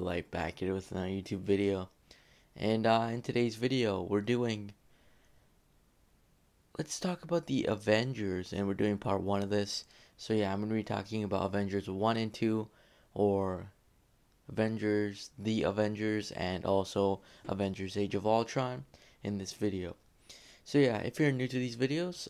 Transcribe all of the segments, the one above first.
Light back here with another YouTube video. And in today's video, let's talk about the Avengers, and we're doing part 1 of this. So yeah, I'm going to be talking about Avengers 1 and 2, or the Avengers, and also Avengers Age of Ultron in this video. So yeah, if you're new to these videos,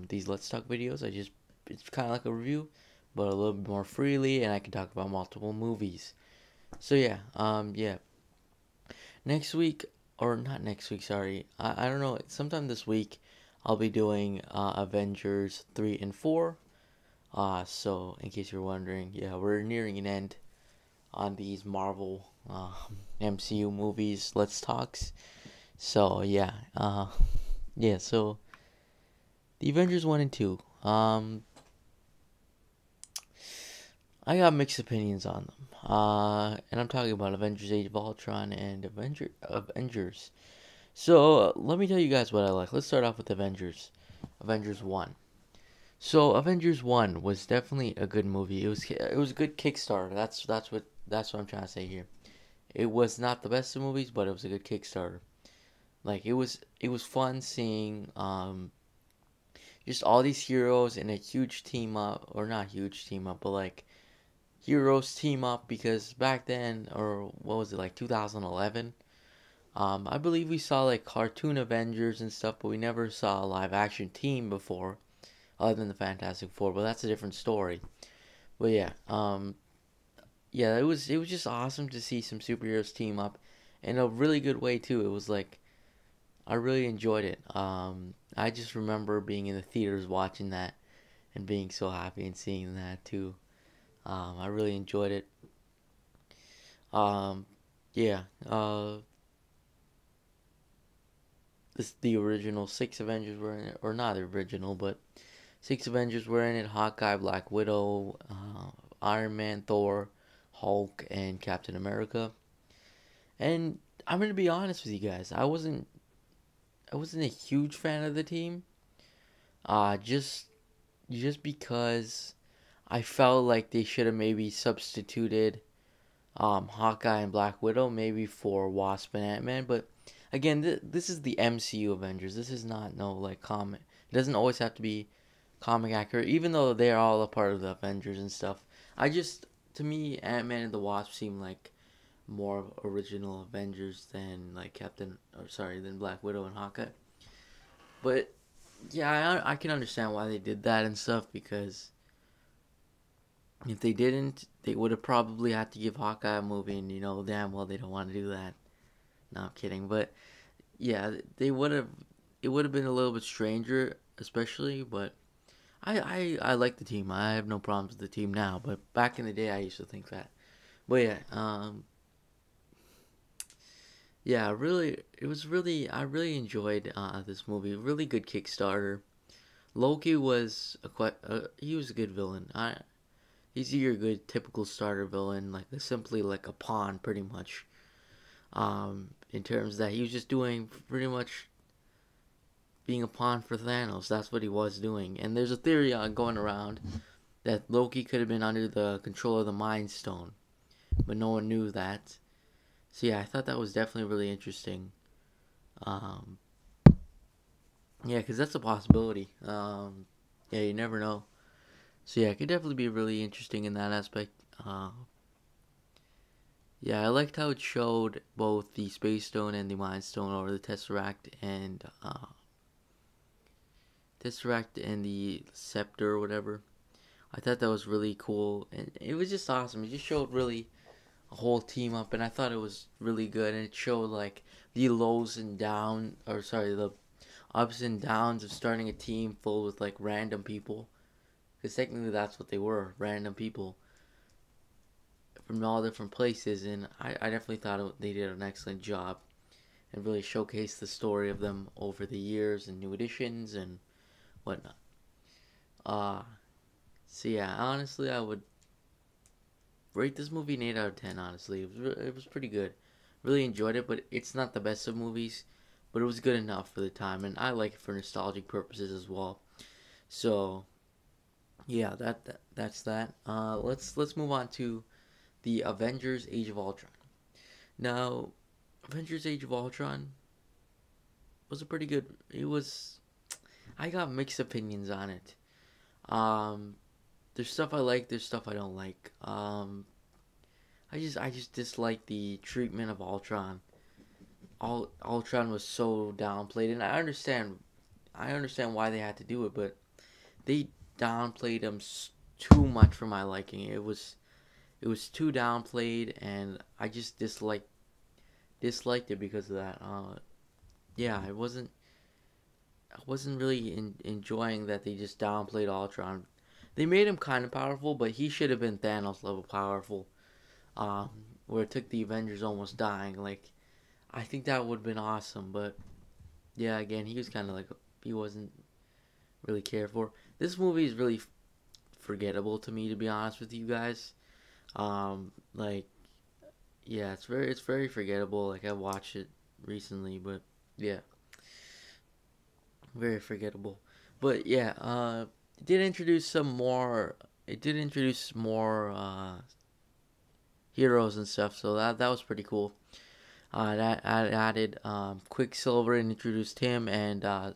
these Let's Talk videos, it's kind of like a review, but a little bit more freely, and I can talk about multiple movies. So yeah. Next week, or not next week, sorry. I don't know. Sometime this week, I'll be doing Avengers 3 and 4. So in case you're wondering, yeah, we're nearing an end on these Marvel MCU movies. Let's talks. So so the Avengers 1 and 2. I got mixed opinions on them. And I'm talking about Avengers Age of Ultron and Avengers. So, let me tell you guys what I like. Let's start off with Avengers. Avengers 1. So, Avengers 1 was definitely a good movie. It was a good Kickstarter. That's what I'm trying to say here. It was not the best of movies, but it was a good Kickstarter. Like it was fun seeing just all these heroes in a huge team up, or not huge team up, but like heroes team up, because back then, or what was it, like 2011, I believe we saw like cartoon Avengers and stuff, but we never saw a live action team before, other than the Fantastic Four, but that's a different story. But yeah, it was just awesome to see some superheroes team up in a really good way too. It was like, I really enjoyed it. I just remember being in the theaters watching that and being so happy and seeing that too. I really enjoyed it. Um, yeah. The original six Avengers were in it, or not the original, but six Avengers were in it: Hawkeye, Black Widow, Iron Man, Thor, Hulk, and Captain America. And I'm gonna be honest with you guys. I wasn't a huge fan of the team. Just because I felt like they should have maybe substituted Hawkeye and Black Widow maybe for Wasp and Ant-Man. But again, this is the MCU Avengers. This is not no like comic. It doesn't always have to be comic accurate, even though they're all a part of the Avengers and stuff. To me, Ant-Man and the Wasp seem like more original Avengers than like than Black Widow and Hawkeye. But yeah, I can understand why they did that and stuff, because if they didn't, they would have probably had to give Hawkeye a movie, and damn well they don't want to do that. No, I'm kidding. But yeah, they would have. It would have been a little bit stranger, especially. But I like the team. I have no problems with the team now. But back in the day, I used to think that. But I really enjoyed this movie. Really good Kickstarter. Loki was he was a good villain. He's your good typical starter villain, like simply like a pawn, pretty much. In terms that he was just doing pretty much being a pawn for Thanos. That's what he was doing. And there's a theory going around that Loki could have been under the control of the Mind Stone, but no one knew that. So yeah, I thought that was definitely really interesting. Um, yeah, because that's a possibility. Yeah, you never know. So yeah, it could definitely be really interesting in that aspect. Yeah, I liked how it showed both the Space Stone and the Mind Stone, or the Tesseract and the Scepter or whatever. I thought that was really cool, and it was just awesome. It just showed really a whole team up, and I thought it was really good. And it showed like the the ups and downs of starting a team full with like random people, because technically that's what they were, random people from all different places. And I definitely thought they did an excellent job and really showcased the story of them over the years and new additions and whatnot. Uh, so yeah, honestly, I would rate this movie an 8 out of 10. Honestly, it was pretty good. Really enjoyed it, but it's not the best of movies, but it was good enough for the time, and I like it for nostalgic purposes as well. So yeah, that's that. Let's move on to the Avengers: Age of Ultron. Now, Avengers: Age of Ultron was a pretty good. It was. I got mixed opinions on it. Um, there's stuff I like. There's stuff I don't like. I just dislike the treatment of Ultron. Ultron was so downplayed, and I understand why they had to do it, but they downplayed him too much for my liking. It was too downplayed, and I just disliked it because of that. Yeah, I wasn't really enjoying that they just downplayed Ultron. They made him kind of powerful, but he should have been Thanos level powerful. Um, where it took the Avengers almost dying. Like, I think that would have been awesome, but yeah, again, he was kind of like he wasn't really cared for. This movie is really forgettable to me, to be honest with you guys. Like, yeah, it's very forgettable. Like, I watched it recently, but yeah, very forgettable. But yeah, it did introduce some more. It did introduce more heroes and stuff, so that was pretty cool. That added Quicksilver and introduced him and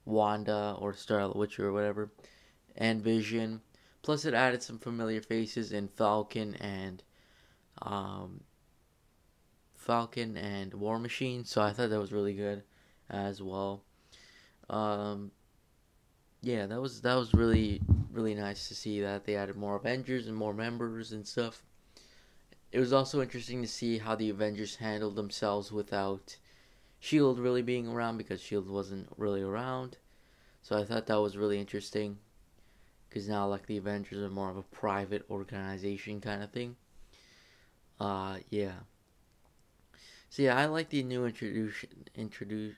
Wanda or Scarlet Witch or whatever, and Vision. Plus, it added some familiar faces in um, Falcon and War Machine. So I thought that was really good as well. Um, yeah, that was really nice to see that they added more Avengers and more members and stuff. It was also interesting to see how the Avengers handled themselves without Shield really being around, because Shield wasn't really around. So I thought that was really interesting, because now like the Avengers are more of a private organization kind of thing. Yeah. So yeah, I like the new introduce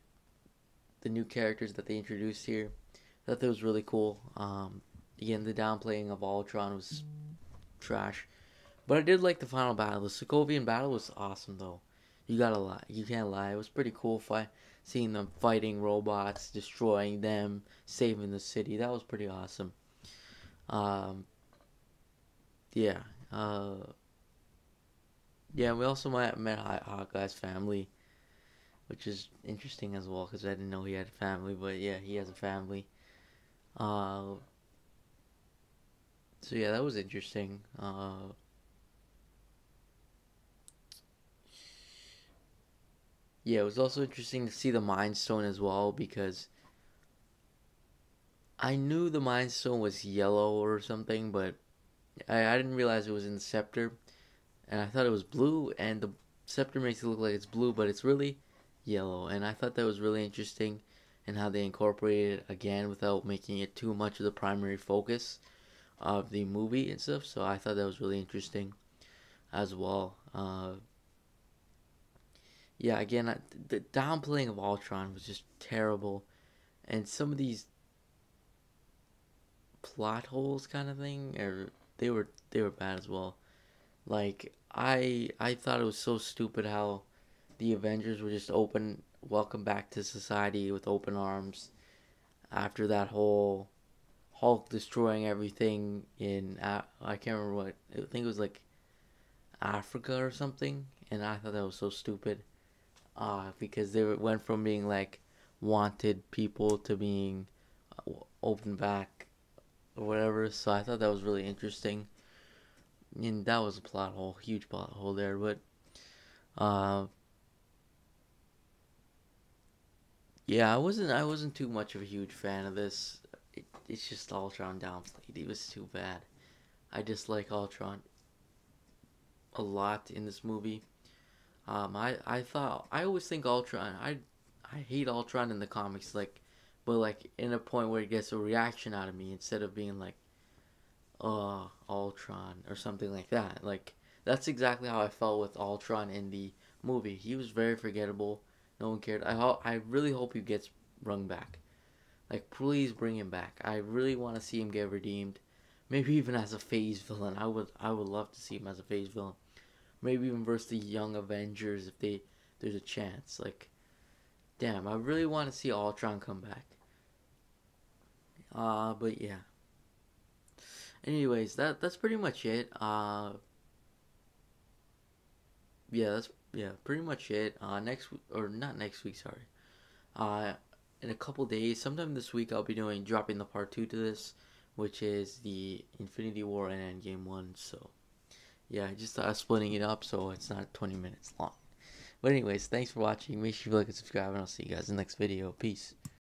the new characters that they introduced here. I thought that was really cool. Again, the downplaying of Ultron was trash, but I did like the final battle. The Sokovian battle was awesome though. You gotta lie. You can't lie. It was pretty cool seeing them fighting robots, destroying them, saving the city. That was pretty awesome. Um, yeah. Uh, yeah. We also met Hawkeye's family, which is interesting as well because I didn't know he had a family. But yeah, he has a family. Uh, so yeah, that was interesting. Yeah, it was also interesting to see the Mind Stone as well, because I knew the Mind Stone was yellow or something, but I didn't realize it was in the scepter, and I thought it was blue, and the scepter makes it look like it's blue, but it's really yellow, and I thought that was really interesting, and how they incorporated it again without making it too much of the primary focus of the movie and stuff. So I thought that was really interesting as well. Yeah, again, the downplaying of Ultron was just terrible, and some of these plot holes kind of thing, or they were bad as well. Like, I thought it was so stupid how the Avengers were just welcome back to society with open arms after that whole Hulk destroying everything in I can't remember what, I think it was like Africa or something, and I thought that was so stupid. Because they went from being like wanted people to being open back or whatever. So I thought that was really interesting, and that was a plot hole, huge plot hole there. But uh, yeah, I wasn't too much of a huge fan of this. It's just Ultron downplayed. It was too bad. I dislike Ultron a lot in this movie. I always think Ultron. I hate Ultron in the comics, like, but like in a point where it gets a reaction out of me instead of being like, Ultron or something like that. Like, that's exactly how I felt with Ultron in the movie. He was very forgettable. No one cared. I really hope he gets rung back. Like, please bring him back. I really want to see him get redeemed. Maybe even as a phase villain. I would love to see him as a phase villain. Maybe even versus the Young Avengers if there's a chance. Like, damn, I really want to see Ultron come back. But yeah. Anyways, that's pretty much it. yeah, that's pretty much it. Next or not next week, sorry. Uh, in a couple days, sometime this week, I'll be dropping the part two to this, which is the Infinity War and Endgame one. So yeah, just splitting it up so it's not 20 minutes long. But anyways, thanks for watching. Make sure you like and subscribe, and I'll see you guys in the next video. Peace.